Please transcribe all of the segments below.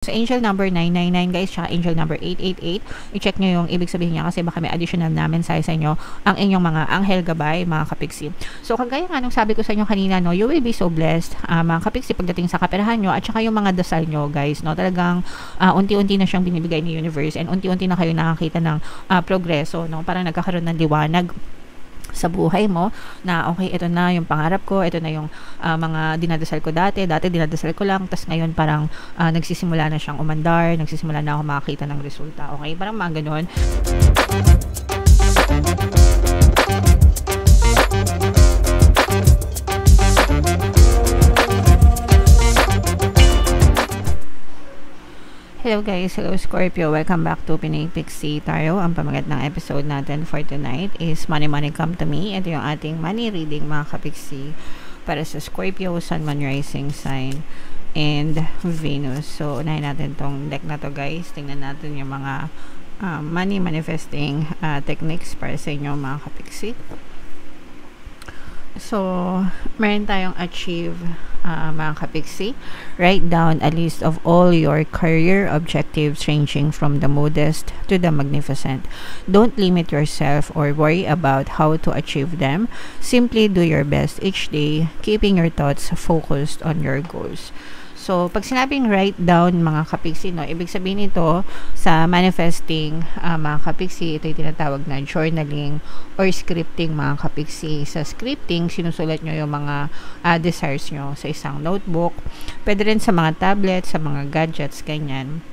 So, angel number 999 guys, tsaka angel number 888. I-check nyo yung ibig sabihin niya kasi baka may additional na mensahe sa inyo ang inyong mga anghel gabay, mga kapiksi. So, kagaya nga nung sabi ko sa inyo kanina, no, you will be so blessed, mga kapiksi, pagdating sa kaperahan nyo at saka yung mga dasal nyo guys, no, talagang unti-unti na siyang binibigay ni universe and unti-unti na kayo nakakita ng progreso, no, parang nagkakaroon ng liwanag sa buhay mo na okay, ito na yung pangarap ko, ito na yung mga dinadasal ko dati dinadasal ko lang, tas ngayon parang nagsisimula na siyang umandar, nagsisimula na ako makakita ng resulta, okay, parang mga ganon. Hello guys, hello Scorpio, welcome back to Pinay Pixie Tarot. Ang pamagat ng episode natin for tonight is Money Money Come to Me. Ito yung ating money reading mga kapiksi para sa Scorpio, Sun, Moon, Rising sign and Venus. So unahin natin tong deck na to guys. Tingnan natin yung mga money manifesting techniques para sa inyo mga kapiksi. So meron tayong achieve, mga kapiksi. Write down a list of all your career objectives ranging from the modest to the magnificent. Don't limit yourself or worry about how to achieve them. Simply do your best each day, keeping your thoughts focused on your goals. So, pag sinabing write down mga kapiksi, no, ibig sabihin nito sa manifesting, mga kapiksi, ito yung tinatawag na journaling or scripting mga kapiksi. Sa scripting, sinusulat nyo yung mga desires nyo sa isang notebook. Pwede rin sa mga tablet, sa mga gadgets, ganyan.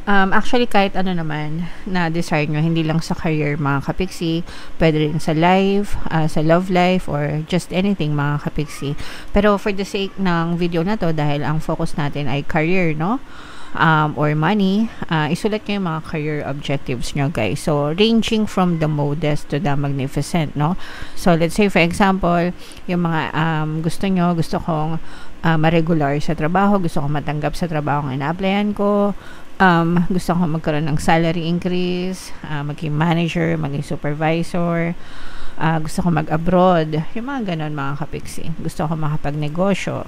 Actually, kahit ano naman na desire nyo, hindi lang sa career mga kapiksi, pwede rin sa life, sa love life, or just anything mga kapiksi. Pero for the sake ng video na to, dahil ang focus natin ay career, no? Or money, isulat nyo yung mga career objectives nyo guys. So, ranging from the modest to the magnificent, no? So, let's say for example, yung mga gusto kong ma-regular sa trabaho, gusto kong matanggap sa trabaho ng ina-applyan ko, gusto ko magkaroon ng salary increase, maging manager, maging supervisor, gusto ko mag-abroad, yung mga ganon mga kapiksi. Gusto ko makapag-negosyo.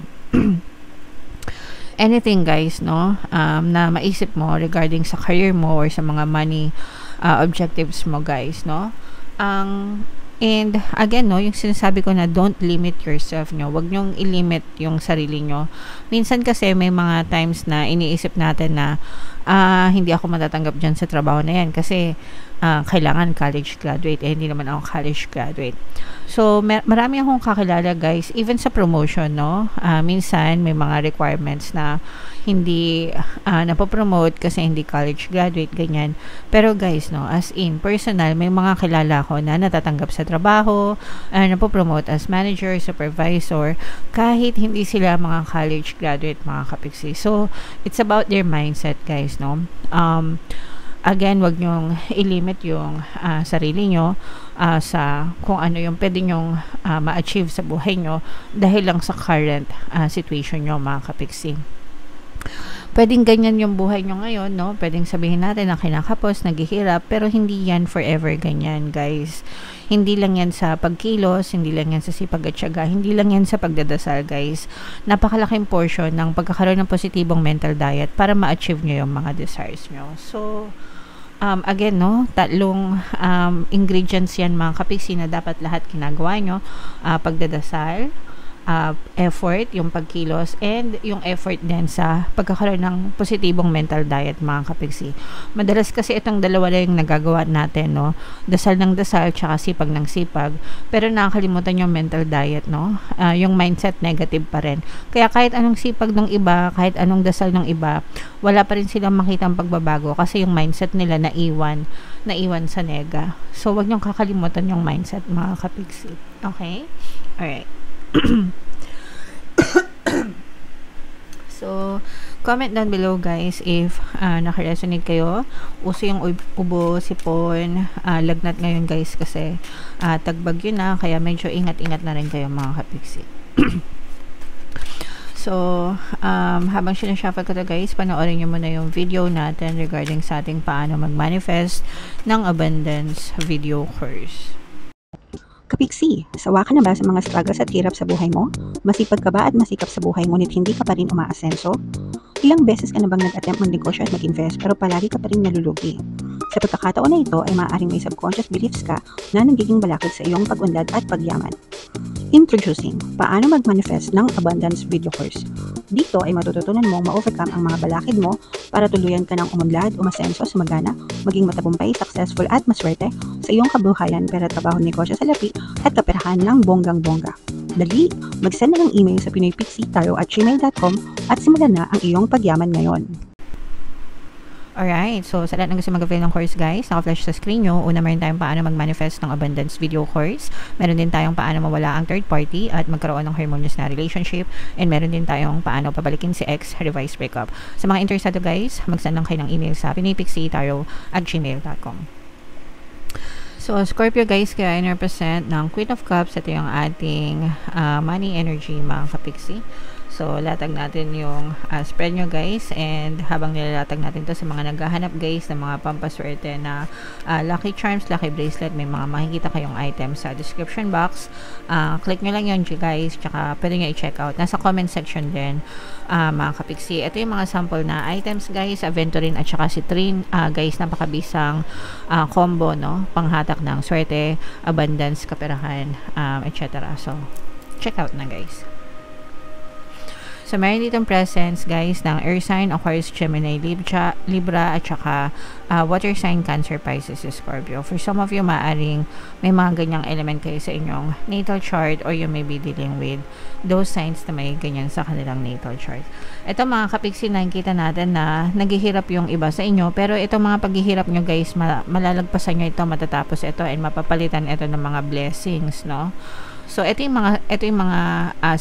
Anything guys, no, na maisip mo regarding sa career mo or sa mga money objectives mo guys, no. And again, no, yung sinasabi ko na don't limit yourself nyo. Huwag nyong ilimit yung sarili nyo. Minsan kasi may mga times na iniisip natin na hindi ako matatanggap dyan sa trabaho na yan kasi kailangan college graduate. Hindi naman ako college graduate. So, marami akong kakilala guys, even sa promotion, no? Minsan may mga requirements na hindi napopromote kasi hindi college graduate, ganyan. Pero guys, no, as in, personal, may mga kilala ko na natatanggap sa trabaho, napopromote as manager, supervisor, kahit hindi sila mga college graduate, mga kapiksi. So, it's about their mindset, guys, no? Again, wag nyong ilimit yung sarili nyo sa kung ano yung pwede nyong ma-achieve sa buhay nyo dahil lang sa current situation nyo, mga kapiksi. Pwedeng ganyan yung buhay nyo ngayon, no? Pwedeng sabihin natin na kinakapos, naghihirap, pero hindi yan forever ganyan, guys. Hindi lang yan sa pagkilos, hindi lang yan sa sipag at syaga, hindi lang yan sa pagdadasal, guys. Napakalaking portion ng pagkakaroon ng positibong mental diet para ma-achieve nyo yung mga desires nyo. So, again, no, tatlong ingredients yan mga kapiksi na dapat lahat ginagawa nyo. Pagdadasal, effort, yung pagkilos, and yung effort din sa pagkakaroon ng positibong mental diet mga kapiksi. Madalas kasi itong dalawa lang yung nagagawa natin, no? Dasal ng dasal, tsaka sipag ng sipag. Pero nakakalimutan yung mental diet, no? Yung mindset negative pa rin. Kaya kahit anong sipag ng iba, kahit anong dasal ng iba, wala pa rin silang makitang pagbabago kasi yung mindset nila naiwan sa nega. So, wag niyong kakalimutan yung mindset mga kapiksi. Okay? Alright. So, comment down below guys if naka-resonate kayo. Uso yung ubo, sipon, lagnat ngayon guys kasi tagbagyo na, kaya medyo ingat-ingat na rin kayo mga kapiksi. So, habang sinashuffle ko to guys, panoorin nyo muna yung video natin regarding sa ating paano mag-manifest ng abundance video course. kapiksi, sawa ka na ba sa mga struggles at hirap sa buhay mo? Masipag ka ba at masikap sa buhay ngunit hindi ka pa rin umaasenso? Ilang beses ka na bang nag-attempt magnegosyo at mag-invest pero palagi ka pa rin nalulugi? Sa pagkakataon na ito ay maaaring may subconscious beliefs ka na nagiging balakid sa iyong pag-unlad at pagyaman. Introducing, paano mag-manifest ng abundance video course. Dito ay matututunan mong ma-overcome ang mga balakid mo para tuluyan ka ng umunlad, umasenso, sumagana, maging matagumpay, successful at maswerte sa iyong kabuhayan, pera, trabaho, negosyo, salapi at kaperahan ng bonggang-bongga. Dali, mag-send na ng email sa pinoypixitaro@gmail.com at simulan na ang iyong pagyaman ngayon. Alright, so sa lahat ng gusto mag-avail ng course guys, naka-flash sa screen nyo. Una, meron tayong paano mag-manifest ng abundance video course. Meron din tayong paano mawala ang third party at magkaroon ng harmonious na relationship. And meron din tayong paano pabalikin si ex, revised breakup. Sa mga interesado guys, mag-send lang kayo ng email sa pinoypixitaro@gmail.com. So, Scorpio guys, kaya represent ng Queen of Cups. Ito yung ating money energy mga kapiksi. So, latag natin yung spread nyo guys, and habang nilalatag natin to sa mga naghahanap guys ng mga pampaswerte na lucky charms, lucky bracelet, may mga makikita kayong items sa description box. Click nyo lang yun guys, tsaka pwede nyo i-check out. Nasa comment section din mga kapiksi. Ito yung mga sample na items guys, Aventurine at saka Citrine guys, napakabisang combo, no? Panghatak ng swerte, abundance, kaperahan, etc. So, check out na guys. So, meron ditong presence, guys, ng Air sign, Aquarius, Gemini, Libra, at saka Water sign, Cancer, Pisces, Scorpio. For some of you, maaring may mga ganyang element kayo sa inyong natal chart, or you may be dealing with those signs na may ganyan sa kanilang natal chart. Ito mga kapiksi, nakikita natin na naghihirap yung iba sa inyo, pero itong mga paghihirap nyo, guys, malalagpasan nyo ito, matatapos ito, and mapapalitan ito ng mga blessings, no? So, ito yung mga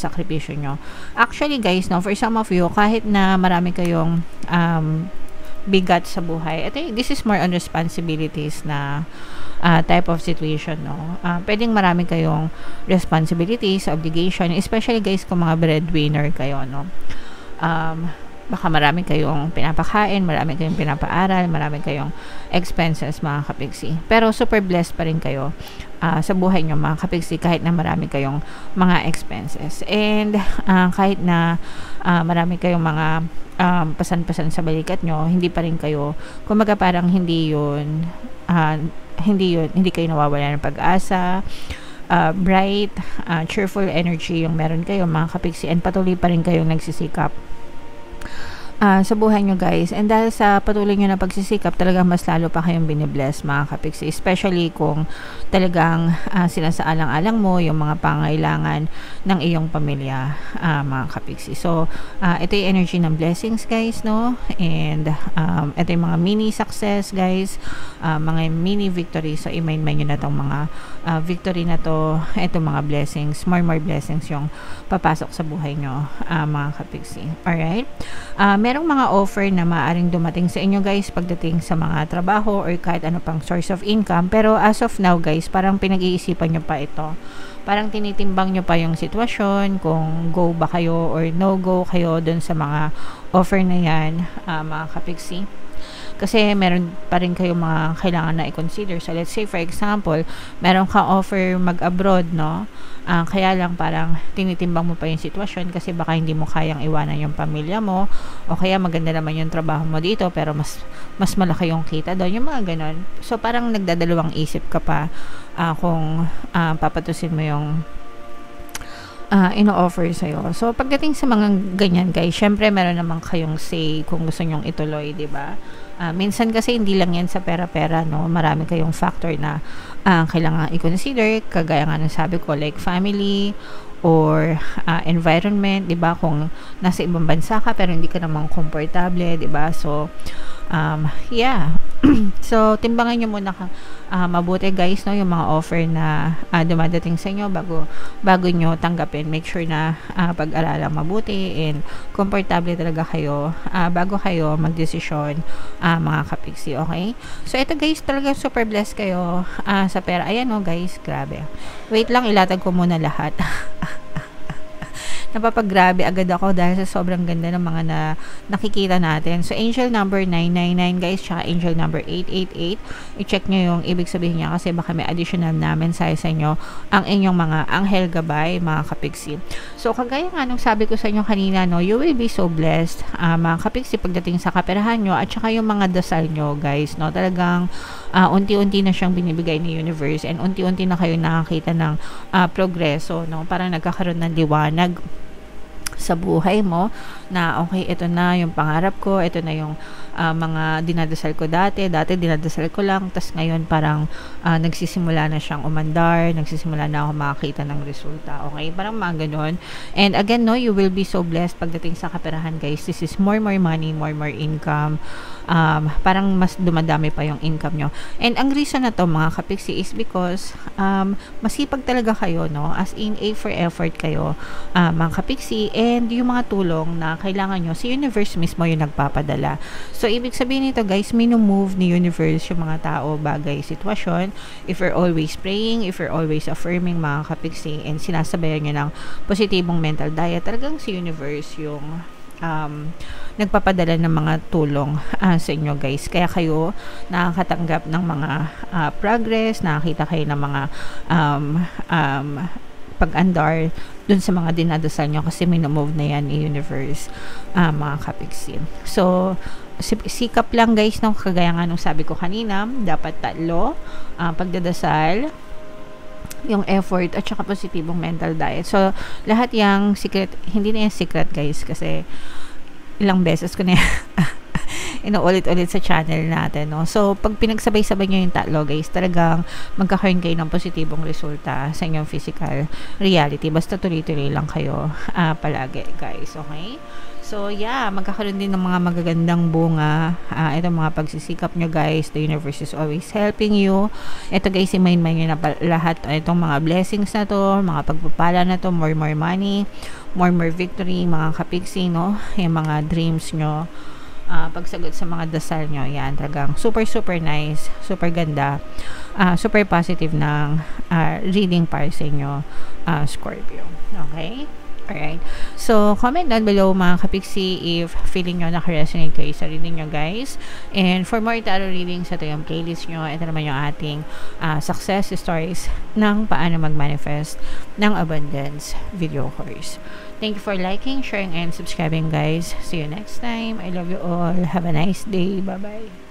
sakripisyo nyo. Actually, guys, no, for some of you, kahit na marami kayong bigat sa buhay, this is more on responsibilities na type of situation, no. Pwedeng marami kayong responsibilities, obligation, especially, guys, kung mga breadwinner kayo, no. Baka marami kayong pinapakain, marami kayong pinapaaral, marami kayong expenses, mga kapiksi. Pero super blessed pa rin kayo sa buhay nyo, mga kapiksi, kahit na marami kayong mga expenses. And kahit na marami kayong mga pasan-pasan sa balikat nyo, hindi pa rin kayo, kumbaga parang hindi kayo nawawala ng pag-asa. Bright, cheerful energy yung meron kayo, mga kapiksi, and patuloy pa rin kayong nagsisikap sa buhay nyo guys, and dahil sa patuloy nyo na pagsisikap, talagang mas lalo pa kayong binibless, mga kapiksi, especially kung talagang sinasaalang-alang mo yung mga pangailangan ng iyong pamilya, mga kapiksi. So ito yung energy ng blessings guys, no, and ito yung mga mini success guys, mga mini victory. So i-mind nyo na tong mga victory na to, ito mga blessings, more blessings yung papasok sa buhay nyo, mga kapiksi. Alright, merong mga offer na maaaring dumating sa inyo guys pagdating sa mga trabaho or kahit ano pang source of income, pero as of now guys, parang pinag-iisipan nyo pa ito. Parang tinitimbang nyo pa yung sitwasyon, kung go ba kayo or no go kayo dun sa mga offer na yan, mga kapiksi. Kasi meron pa rin kayong mga kailangan na i-consider. So, let's say, for example, meron kang offer mag-abroad, no? Kaya lang parang tinitimbang mo pa yung sitwasyon kasi baka hindi mo kayang iwanan yung pamilya mo, o kaya maganda naman yung trabaho mo dito pero mas malaki yung kita doon, yung mga ganon. So, parang nagdadalawang isip ka pa kung papatusin mo yung ino-offer sa'yo. So, pagdating sa mga ganyan, guys, syempre, meron naman kayong say kung gusto nyong ituloy, diba? Minsan kasi hindi lang yan sa pera-pera, no? Marami kayong factor na kailangan i-consider, kagaya nga ng sabi ko, like family or environment, diba? Kung nasa ibang bansa ka pero hindi ka namang komportable, diba? So, yeah. So, timbangan nyo muna mabuti guys, no, yung mga offer na dumadating sa inyo bago nyo tanggapin. Make sure na pag-aralan mabuti and komportable talaga kayo bago kayo magdesisyon, mga kapiksi, okay? So, ito guys, talaga super blessed kayo sa pera. Ayan, oh guys, grabe. Wait lang, ilatag ko muna lahat. napapagrabe agad ako dahil sa sobrang ganda ng mga nakikita natin. So, angel number 999 guys, tsaka angel number 888. I-check nyo yung ibig sabihin niya kasi baka may additional namin sa inyo ang inyong mga anghel gabay, mga kapiksi. So, kagaya nga nung sabi ko sa inyo kanina, no, you will be so blessed, mga kapiksi, pagdating sa kaperahan nyo at saka yung mga dasal nyo guys, no, talagang unti-unti na siyang binibigay ni universe and unti-unti na kayo nakakita ng progreso, no, parang nagkakaroon ng liwanag sa buhay mo na okay, ito na yung pangarap ko, ito na yung mga dinadasal ko dati dinadasal ko lang, tas ngayon parang nagsisimula na siyang umandar, nagsisimula na ako makakita ng resulta, okay, parang mga ganun. And again, no, you will be so blessed pagdating sa kaperahan guys. This is more money, more income, parang mas dumadami pa yung income nyo. And ang reason na to mga kapiksi is because masipag talaga kayo, no, as in A for effort kayo, mga kapiksi, and yung mga tulong na kailangan nyo, si universe mismo yung nagpapadala. So, ibig sabihin nito guys, move ni universe yung mga tao, bagay, sitwasyon. If you're always praying, if you're always affirming mga kapiksi, and sinasabayan nyo ng positibong mental diet, talagang si universe yung nagpapadala ng mga tulong sa inyo guys. Kaya kayo nakakatanggap ng mga progress, nakakita kayo ng mga pag-andar dun sa mga dinadasal nyo kasi minumove na yan ni universe, mga kapiksi. So, sikap lang guys, no, kagaya nga nung sabi ko kanina, dapat 3 pagdadasal, yung effort at saka positibong mental diet. So, lahat yung secret, hindi na yung secret guys kasi ilang beses ko na inuulit-ulit sa channel natin, no? So, pag pinagsabay-sabay nyo yung 3 guys, talagang magkakaroon kayo ng positibong resulta sa inyong physical reality. Basta tuloy-tuloy lang kayo palagi guys, okay? So, yeah, magkakaroon din ng mga magagandang bunga. Itong mga pagsisikap nyo guys, the universe is always helping you. Ito guys, imain-main nyo na lahat itong mga blessings na to, mga pagpapala na to, more money, more victory, mga kapiksi, no? Yung mga dreams nyo, pagsagot sa mga dasal nyo, yan, talagang super nice, super ganda, super positive ng reading para sa inyo, Scorpio. Okay? Alright. So, comment down below mga kapiksi if feeling nyo naka-resonate kayo sa reading nyo guys. And for more tarot readings, ito yung playlist nyo. Ito naman yung ating success stories ng paano mag-manifest ng abundance video course. Thank you for liking, sharing, and subscribing guys. See you next time. I love you all. Have a nice day. Bye-bye.